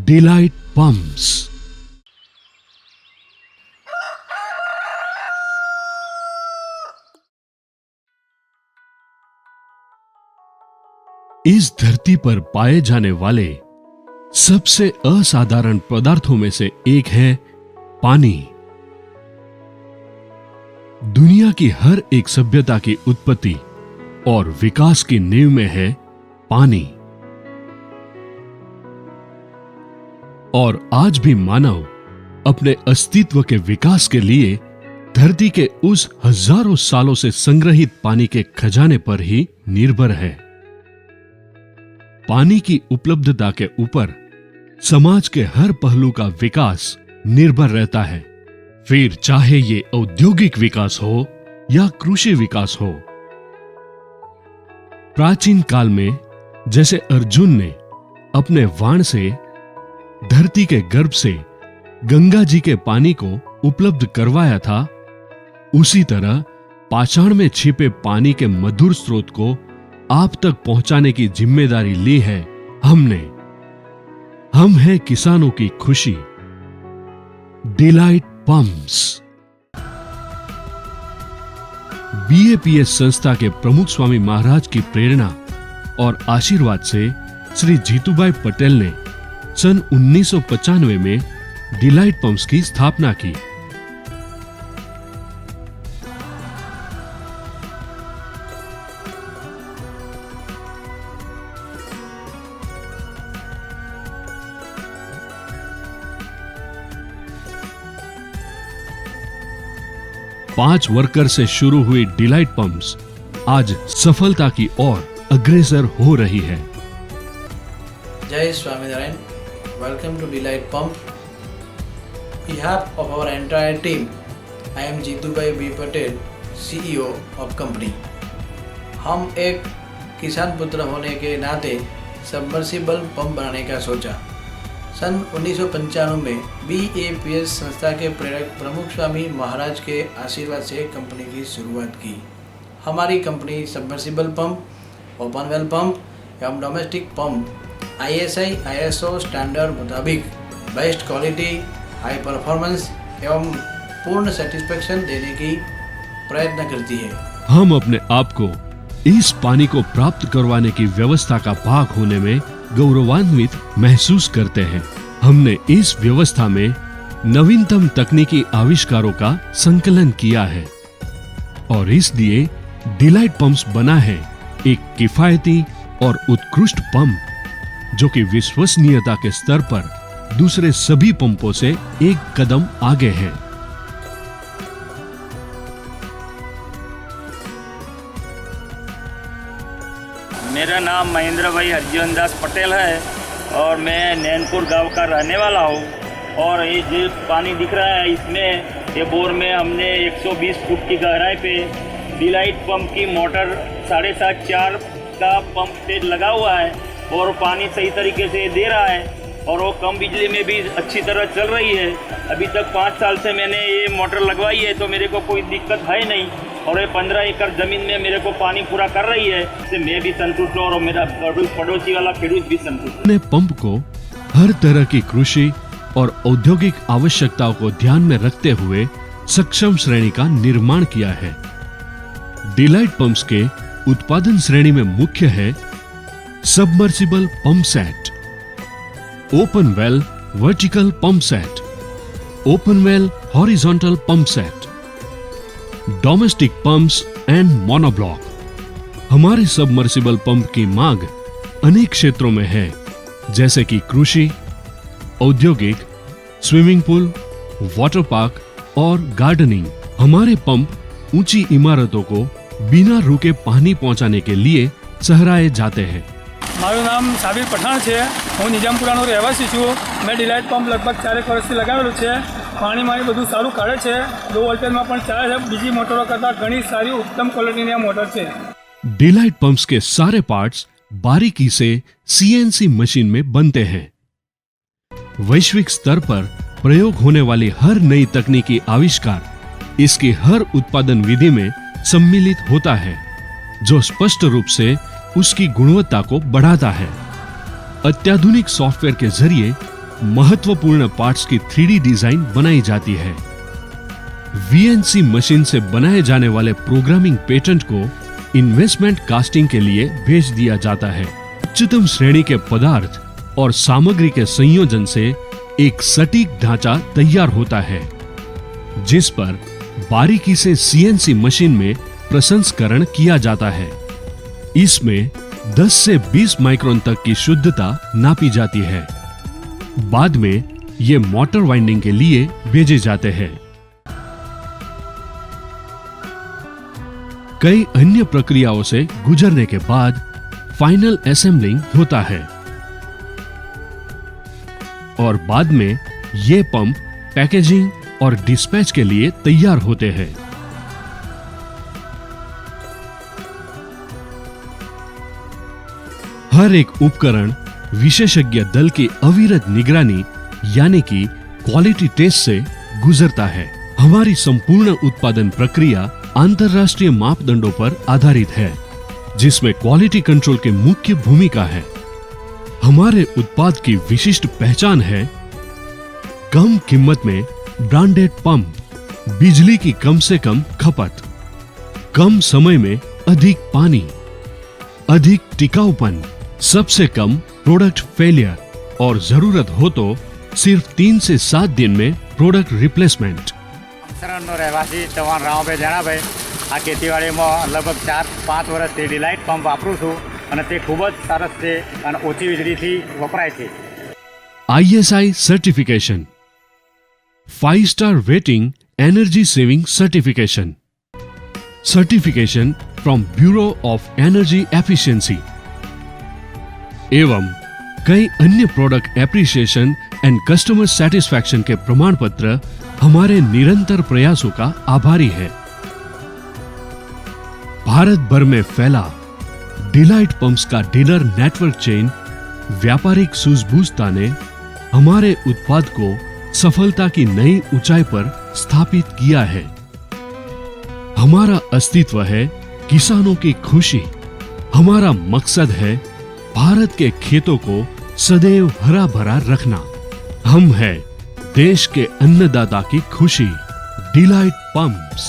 Delight pumps. इस धरती पर पाए जाने वाले सबसे असाधारण पदार्थों में से एक है पानी। दुनिया की हर एक सभ्यता की उत्पत्ति और विकास की नींव में है पानी। और आज भी मानव अपने अस्तित्व के विकास के लिए धरती के उस हजारों सालों से संग्रहित पानी के खजाने पर ही निर्भर है। पानी की उपलब्धता के ऊपर समाज के हर पहलू का विकास निर्भर रहता है, फिर चाहे ये औद्योगिक विकास हो या कृषि विकास हो। प्राचीन काल में जैसे अर्जुन ने अपने बाण से धरती के गर्भ से गंगा जी के पानी को उपलब्ध करवाया था, उसी तरह पाषाण में छिपे पानी के मधुर स्रोत को आप तक पहुंचाने की जिम्मेदारी ली है हमने। हम हैं किसानों की खुशी। Delight pumps. बीएपीएस संस्था के प्रमुख स्वामी महाराज की प्रेरणा और आशीर्वाद से श्री जीतूभाई पटेल ने सन 1995 में डिलाइट पंप्स की स्थापना की। पांच वर्कर से शुरू हुई डिलाइट पंप्स आज सफलता की ओर अग्रसर हो रही है। जय Swaminarayan. Welcome to Delight Pump. On behalf of our entire team, I am Jeetubhai B. Patel, CEO of company. हम एक किसान पुत्र होने के नाते सबमर्सिबल पंप बनाने का सोचा। सन 1995 में BAPS संस्था के प्रेरक प्रमुख स्वामी महाराज के आशीर्वाद से कंपनी की शुरुआत की। हमारी company submersible pump, open well pump एवं domestic pump ISI ISO standard मुताबिक बेस्ट क्वालिटी, हाई परफॉर्मेंस एवं पूर्ण सेटिस्फेक्शन देने की प्रयत्न करती है। हम अपने आप को इस पानी को प्राप्त करवाने की व्यवस्था का भाग होने में गौरवान्वित महसूस करते हैं। हमने इस व्यवस्था में नवीनतम तकनीकी आविष्कारों का संकलन किया है और इसलिए डिलाइट पंप्स बना है एक किफायती और उत्कृष्ट पंप जो कि विश्वसनीयता के स्तर पर दूसरे सभी पंपों से एक कदम आगे है। मेरा नाम महेंद्र भाई हरजीवन दास पटेल है और मैं नैनपुर गांव का रहने वाला हूँ। और ये जो पानी दिख रहा है इसमें ये बोर में हमने 120 फुट की गहराई पे डिलाइट पंप की मोटर 7.5-4 का पंप तेज लगा हुआ है और पानी सही तरीके से दे रहा है और वो कम बिजली में भी अच्छी तरह चल रही है। अभी तक 5 साल से मैंने ये मोटर लगवाई है तो मेरे को कोई दिक्कत है नहीं और ये 15 एकड़ जमीन में मेरे को पानी पूरा कर रही है। इससे मैं भी संतुष्ट हूँ और मेरा पड़ोसी वाला खेडूत भी संतुष्ट है। पंप को हर तरह की कृषि और औद्योगिक आवश्यकताओं को ध्यान में रखते हुए सक्षम श्रेणी का निर्माण किया है। डिलाइट पंप्स के उत्पादन श्रेणी में मुख्य है submersible pump set, open well vertical pump set, open well horizontal pump set, domestic pumps and monoblock. हमारे सबमर्सिबल पंप की मांग अनेक क्षेत्रों में है जैसे कि कृषि, औद्योगिक, स्विमिंग पूल, वाटर पार्क और गार्डनिंग। हमारे पंप ऊंची इमारतों को बिना रुके पानी पहुंचाने के लिए सहराए जाते हैं। મારું નામ સાબિર પઠાણ છે। હું નિજામપુરાનો રહેવાસી છું। મેં ડિલાઇટ પંપ લગભગ 4 વર્ષથી લગાવેલું છે। પાણી બધું સારું કાઢે છે। લો વોલ્ટેજમાં પણ ચાલે છે। બીજી મોટરો કરતાં ઘણી સારી ઉત્તમ ક્વોલિટીની આ મોટર છે। डिलाइट पंप्स के सारे पार्ट्स बारीकी से CNC मशीन में बनते हैं। वैश्विक स्तर पर प्रयोग होने वाली हर नई तकनीकी आविष्कार इसकी हर उत्पादन विधि में सम्मिलित होता है जो स्पष्ट रूप से उसकी गुणवत्ता को बढ़ाता है। अत्याधुनिक सॉफ्टवेयर के जरिए महत्वपूर्ण पार्ट्स की 3D डिजाइन बनाई जाती है। VNC मशीन से बनाए जाने वाले प्रोग्रामिंग पेटेंट को इन्वेस्टमेंट कास्टिंग के लिए भेज दिया जाता है। उच्चतम श्रेणी के पदार्थ और सामग्री के संयोजन से एक सटीक ढांचा तैयार होता है, जिस पर बारीकी से CNC मशीन में प्रसंस्करण किया जाता है। इसमें 10 से 20 माइक्रोन तक की शुद्धता नापी जाती है। बाद में ये मोटर वाइंडिंग के लिए भेजे जाते हैं। कई अन्य प्रक्रियाओं से गुजरने के बाद फाइनल असेंबलिंग होता है और बाद में ये पंप पैकेजिंग और डिस्पैच के लिए तैयार होते हैं। हर एक उपकरण विशेषज्ञ दल की अविरत निगरानी यानी कि क्वालिटी टेस्ट से गुजरता है। हमारी संपूर्ण उत्पादन प्रक्रिया अंतरराष्ट्रीय मापदंडों पर आधारित है, जिसमें क्वालिटी कंट्रोल की मुख्य भूमिका है। हमारे उत्पाद की विशिष्ट पहचान है कम कीमत में ब्रांडेड पंप, बिजली की कम से कम खपत, कम समय में अधिक पानी, अधिक टिकाऊपन, सबसे कम प्रोडक्ट फेलियर और जरूरत हो तो सिर्फ 3 से 7 दिन में प्रोडक्ट रिप्लेसमेंट। શરણનો રહેવાસી ચૌહાણ રામભાઈ જણાભાઈ આ ખેતીવાડીમાં લગભગ 4-5 વર્ષથી ડિલાઇટ પંપ વાપરું છું અને તે ખૂબ જ સરસ છે અને ઓછી વીજળીથી વપરાય છે। ISI certification, 5-star rating, energy saving certification, certification from Bureau of Energy Efficiency एवं कई अन्य product appreciation and customer satisfaction के प्रमाण पत्र हमारे निरंतर प्रयासों का आभारी है। भारत भर में फैला डिलाइट पंप्स का डीलर नेटवर्क चेन व्यापारिक सूझबूझता ने हमारे उत्पाद को सफलता की नई ऊंचाई पर स्थापित किया है। हमारा अस्तित्व है किसानों की खुशी। हमारा मकसद है भारत के खेतों को सदैव हरा भरा रखना। हम है देश के अन्नदाता की खुशी। Delight pumps.